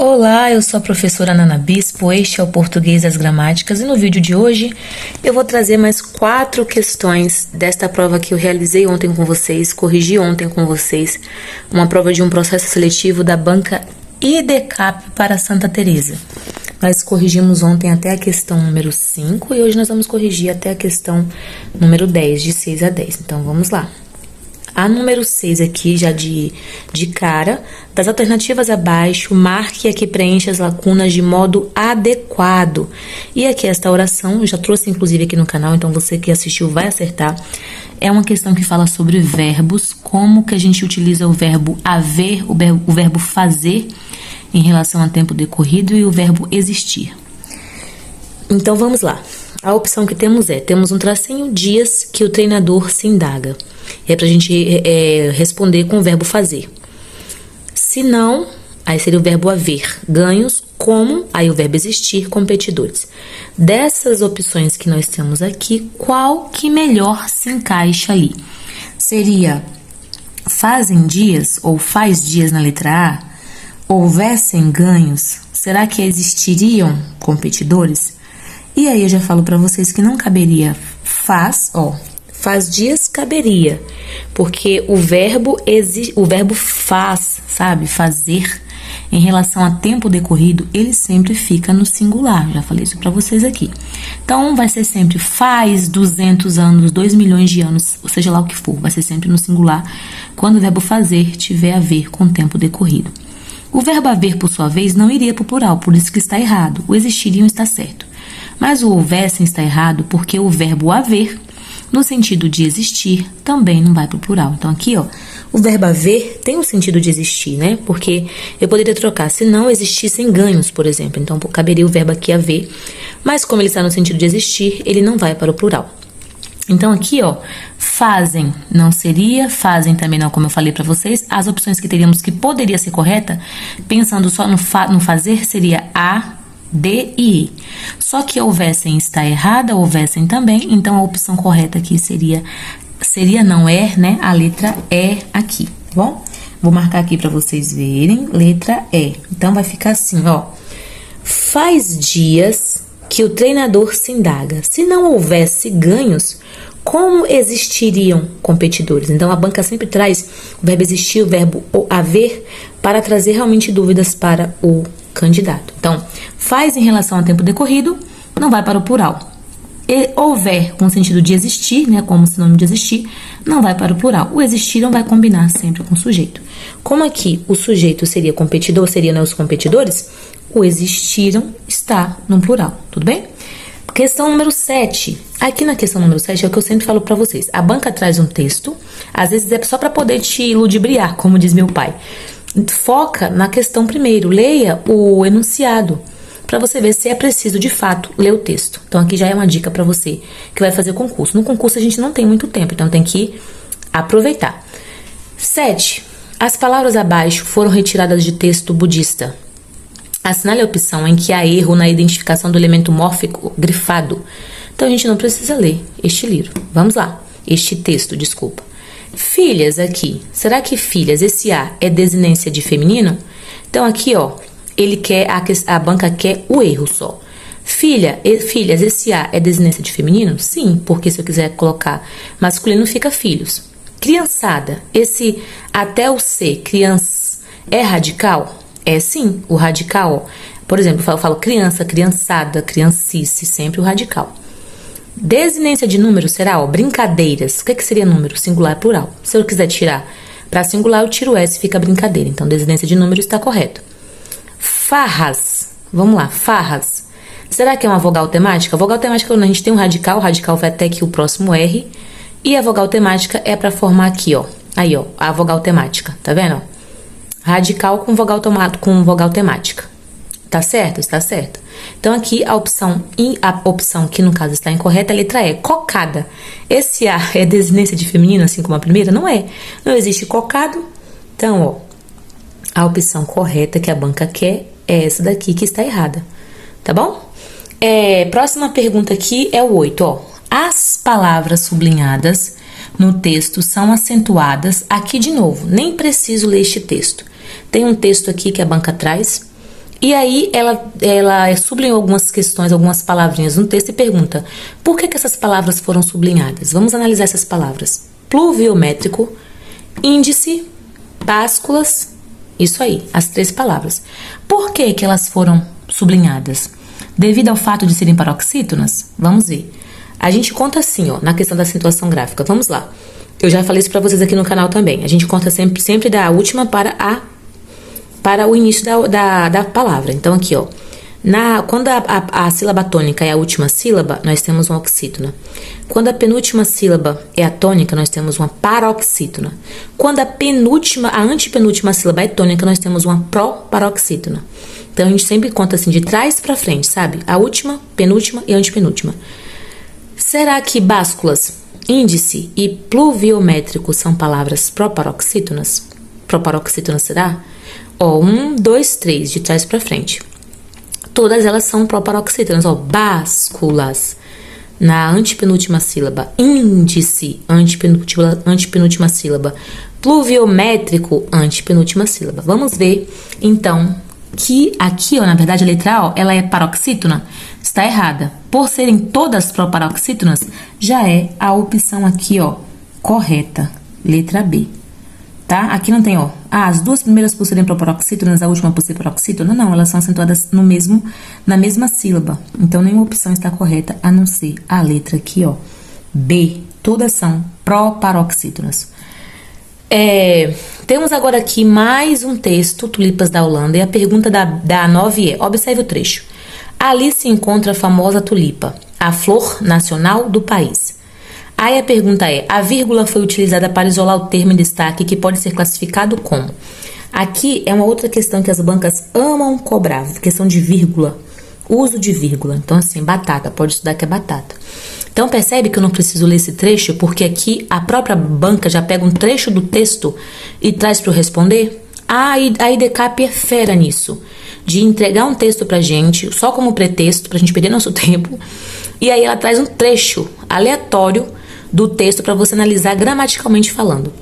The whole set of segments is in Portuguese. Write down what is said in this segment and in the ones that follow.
Olá, eu sou a professora Nana Bispo, este é o Português das Gramáticas e no vídeo de hoje eu vou trazer mais 4 questões desta prova que eu realizei ontem com vocês, corrigi ontem com vocês, uma prova de um processo seletivo da banca IDCAP para Santa Teresa. Nós corrigimos ontem até a questão número 5 e hoje nós vamos corrigir até a questão número 10, de 6 a 10, então vamos lá. A número 6 aqui, já de cara, das alternativas abaixo, marque a que preenche as lacunas de modo adequado. E aqui esta oração, eu já trouxe inclusive aqui no canal, então você que assistiu vai acertar. É uma questão que fala sobre verbos, como que a gente utiliza o verbo haver, o verbo fazer, em relação a tempo decorrido e o verbo existir. Então vamos lá. A opção que temos um tracinho, dias que o treinador se indaga. É pra gente responder com o verbo fazer. Se não, aí seria o verbo haver. Ganhos, como, aí o verbo existir, competidores. Dessas opções que nós temos aqui, qual que melhor se encaixa ali? Seria fazem dias ou faz dias na letra A? Houvessem ganhos, será que existiriam competidores? E aí eu já falo pra vocês que não caberia faz dias caberia, porque o verbo faz, sabe, fazer, em relação a tempo decorrido, ele sempre fica no singular, já falei isso pra vocês aqui. Então, vai ser sempre faz 200 anos, 2 milhões de anos, ou seja lá o que for, vai ser sempre no singular, quando o verbo fazer tiver a ver com o tempo decorrido. O verbo haver, por sua vez, não iria pro plural, por isso que está errado, o existiriam está certo. Mas o houvessem está errado porque o verbo haver, no sentido de existir, também não vai para o plural. Então aqui, ó, o verbo haver tem o sentido de existir, né? Porque eu poderia trocar se não existissem ganhos, por exemplo. Então caberia o verbo aqui haver, mas como ele está no sentido de existir, ele não vai para o plural. Então aqui, ó, fazem não seria, fazem também não, como eu falei para vocês. As opções que teríamos que poderia ser correta, pensando só no fazer, seria a, D e E. Só que houvessem está errada, houvessem também, então a opção correta aqui seria não é, né? A letra E aqui, tá bom? Vou marcar aqui para vocês verem, letra E. Então vai ficar assim, ó. Faz dias que o treinador se indaga. Se não houvesse ganhos, como existiriam competidores? Então a banca sempre traz o verbo existir, o verbo haver, para trazer realmente dúvidas para o candidato. Então, faz em relação a tempo decorrido, não vai para o plural. E houver com o sentido de existir, né, como sinônimo de existir, não vai para o plural. O existir não vai combinar sempre com o sujeito. Como aqui o sujeito seria competidor, seria, né, os competidores, o existiram está no plural, tudo bem? Questão número 7. Aqui na questão número 7 é o que eu sempre falo pra vocês. A banca traz um texto, às vezes é só pra poder te ludibriar, como diz meu pai. Foca na questão primeiro, leia o enunciado, pra você ver se é preciso de fato ler o texto. Então aqui já é uma dica pra você que vai fazer concurso. No concurso a gente não tem muito tempo, então tem que aproveitar. 7. As palavras abaixo foram retiradas de texto budista. Assinale a opção em que há erro na identificação do elemento mórfico grifado. Então, a gente não precisa ler este livro. Vamos lá. Este texto, desculpa. Filhas aqui. Será que filhas, esse A é desinência de feminino? Então, aqui, ó, ele quer, a banca quer o erro só. Filhas, esse A é desinência de feminino? Sim, porque se eu quiser colocar masculino, fica filhos. Criançada, esse até o C, criança, é radical? É sim, o radical, ó. Por exemplo, eu falo criança, criançada, criancice, sempre o radical. Desinência de número será, ó, brincadeiras. O que seria número? Singular, plural. Se eu quiser tirar para singular, eu tiro S, fica brincadeira. Então, desinência de número está correto. Farras. Vamos lá, farras. Será que é uma vogal temática? Vogal temática, quando a gente tem um radical, o radical vai até aqui o próximo R. E a vogal temática é para formar aqui, ó. Aí, ó, a vogal temática. Tá vendo, ó? Radical com vogal temática. Tá certo? Está certo. Então, aqui a opção que no caso está incorreta é a letra E, cocada. Esse A é desinência de feminino, assim como a primeira? Não é. Não existe cocado. Então, ó, a opção correta que a banca quer é essa daqui que está errada. Tá bom? Próxima pergunta aqui é o 8, ó. As palavras sublinhadas no texto são acentuadas aqui de novo. Nem preciso ler este texto. Tem um texto aqui que a banca traz. E aí ela sublinhou algumas questões, algumas palavrinhas no texto e pergunta: por que essas palavras foram sublinhadas? Vamos analisar essas palavras. Pluviométrico, índice, básculas, isso aí, as 3 palavras. Por que elas foram sublinhadas? Devido ao fato de serem paroxítonas? Vamos ver. A gente conta assim, ó, na questão da acentuação gráfica. Vamos lá. Eu já falei isso pra vocês aqui no canal também. A gente conta sempre da última para o início da palavra. Então, aqui, ó. Quando a sílaba tônica é a última sílaba, nós temos uma oxítona. Quando a penúltima sílaba é a tônica, nós temos uma paroxítona. Quando a antepenúltima sílaba é tônica, nós temos uma proparoxítona. Então, a gente sempre conta assim, de trás pra frente, sabe? A última, penúltima e antepenúltima. Será que básculas, índice e pluviométrico são palavras proparoxítonas? Proparoxítona será? Ó, 1, 2, 3, de trás pra frente. Todas elas são proparoxítonas, ó, básculas, na antepenúltima sílaba, índice, antepenúltima sílaba, pluviométrico, antepenúltima sílaba. Vamos ver, então, que aqui, ó, na verdade, a letra A, ó, ela é paroxítona? Está errada. Por serem todas proparoxítonas, já é a opção aqui, ó, correta, letra B. Tá? Aqui não tem, ó, as 2 primeiras por serem proparoxítonas, a última por ser paroxítona, não, elas são acentuadas na mesma sílaba. Então, nenhuma opção está correta, a não ser a letra aqui, ó, B. Todas são proparoxítonas. Temos agora aqui mais um texto, Tulipas da Holanda, e a pergunta da 9 é, observe o trecho. Ali se encontra a famosa tulipa, a flor nacional do país. Aí a pergunta é, a vírgula foi utilizada para isolar o termo em destaque que pode ser classificado como? Aqui é uma outra questão que as bancas amam cobrar, questão de vírgula, uso de vírgula. Então assim, batata, pode estudar que é batata. Então percebe que eu não preciso ler esse trecho, porque aqui a própria banca já pega um trecho do texto e traz para eu responder? A IDCAP é fera nisso, de entregar um texto pra gente, só como pretexto, pra gente perder nosso tempo, e aí ela traz um trecho aleatório do texto para você analisar gramaticalmente falando.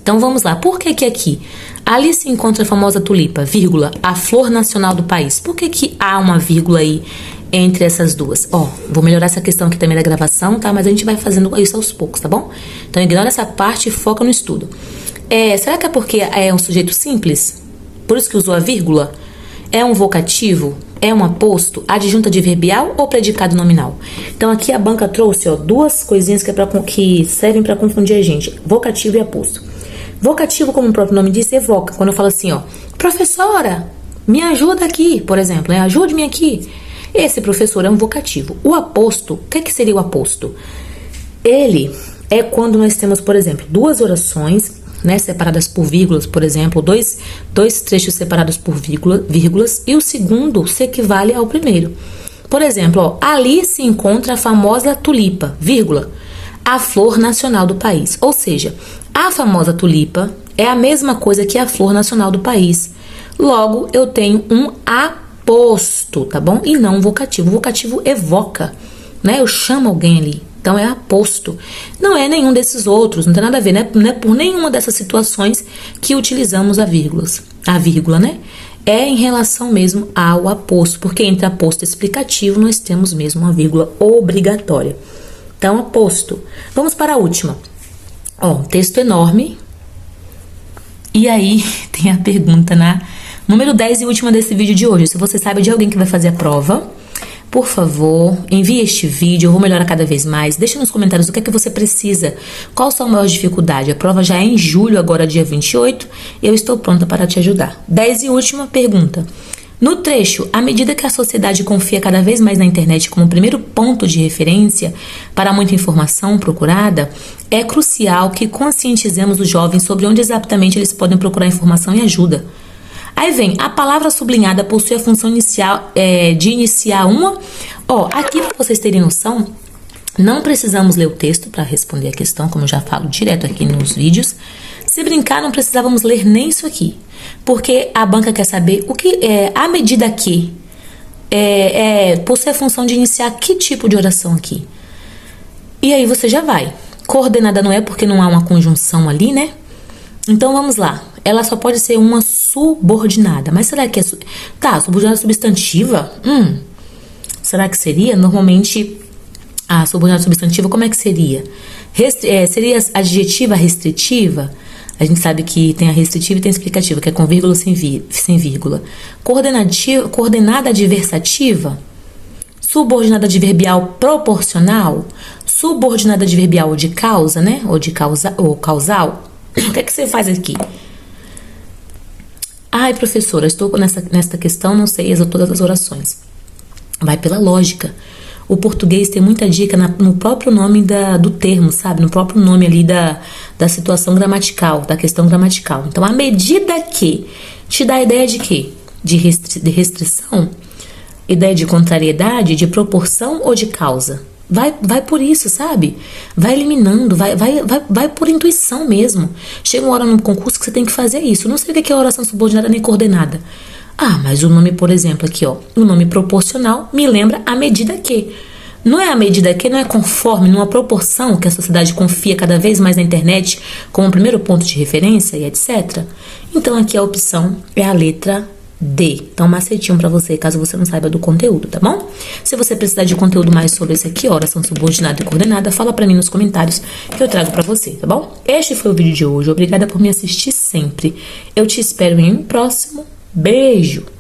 Então vamos lá, por que aqui? Ali se encontra a famosa tulipa, vírgula, a flor nacional do país. Por que há uma vírgula aí entre essas duas? Ó, vou melhorar essa questão aqui também da gravação, tá? Mas a gente vai fazendo isso aos poucos, tá bom? Então ignora essa parte e foca no estudo. Será que é porque é um sujeito simples? Por isso que usou a vírgula? É um vocativo? É um aposto? Adjunto adverbial ou predicado nominal? Então aqui a banca trouxe, ó, 2 coisinhas que servem para confundir a gente. Vocativo e aposto. Vocativo, como o próprio nome diz, evoca. Quando eu falo assim, ó, professora, me ajuda aqui, por exemplo, né? Ajude-me aqui. Esse professor é um vocativo. O aposto, o que seria o aposto? Ele é quando nós temos, por exemplo, 2 orações, né, separadas por vírgulas, por exemplo, dois trechos separados por vírgulas, e o segundo se equivale ao primeiro. Por exemplo, ó, ali se encontra a famosa tulipa, vírgula, a flor nacional do país. Ou seja, a famosa tulipa é a mesma coisa que a flor nacional do país. Logo, eu tenho um aposto, tá bom? E não um vocativo. O vocativo evoca, né? Eu chamo alguém ali. Então é aposto. Não é nenhum desses outros, não tem nada a ver, né? Não é por nenhuma dessas situações que utilizamos a vírgula, né? É em relação mesmo ao aposto, porque entre aposto e explicativo nós temos mesmo uma vírgula obrigatória. Então, aposto. Vamos para a última. Ó, texto enorme. E aí tem a pergunta na número 10 e última desse vídeo de hoje. Se você sabe de alguém que vai fazer a prova, por favor, envie este vídeo, eu vou melhorar cada vez mais. Deixa nos comentários o que é que você precisa, qual a sua maior dificuldade. A prova já é em julho, agora dia 28, e eu estou pronta para te ajudar. 10 e última pergunta. No trecho, à medida que a sociedade confia cada vez mais na internet como primeiro ponto de referência para muita informação procurada, é crucial que conscientizemos os jovens sobre onde exatamente eles podem procurar informação e ajuda. Aí vem, a palavra sublinhada possui a função inicial, de iniciar uma... Ó, aqui para vocês terem noção, não precisamos ler o texto para responder a questão, como eu já falo direto aqui nos vídeos. Se brincar, não precisávamos ler nem isso aqui, porque a banca quer saber o que é, à medida que possui a função de iniciar que tipo de oração aqui. E aí você já vai. Coordenada não é porque não há uma conjunção ali, né? Então vamos lá. Ela só pode ser uma subordinada. Mas será que é... Tá, subordinada substantiva? Será que seria? Normalmente, a subordinada substantiva, como é que seria? Seria adjetiva restritiva? A gente sabe que tem a restritiva e tem a explicativa, que é com vírgula ou sem vírgula. Coordenada adversativa? Subordinada adverbial proporcional? Subordinada adverbial de causa, né? Ou de causal? O que é que você faz aqui? Ai, professora, estou nesta questão, não sei todas as orações. Vai pela lógica. O português tem muita dica no próprio nome do termo, sabe? No próprio nome ali da situação gramatical, da questão gramatical. Então, à medida que te dá a ideia de quê? De restrição? Ideia de contrariedade, de proporção ou de causa? Vai por isso, sabe? Vai eliminando, vai por intuição mesmo. Chega uma hora no concurso que você tem que fazer isso. Não sei o que é oração subordinada nem coordenada. Ah, mas o nome, por exemplo, aqui, ó, o nome proporcional me lembra a medida que. Não é a medida que, não é conforme, numa proporção que a sociedade confia cada vez mais na internet como primeiro ponto de referência e etc. Então aqui a opção é a letra D. Então, macetinho pra você, caso você não saiba do conteúdo, tá bom? Se você precisar de conteúdo mais sobre esse aqui, oração subordinada e coordenada, fala pra mim nos comentários que eu trago pra você, tá bom? Este foi o vídeo de hoje. Obrigada por me assistir sempre. Eu te espero em um próximo. Beijo!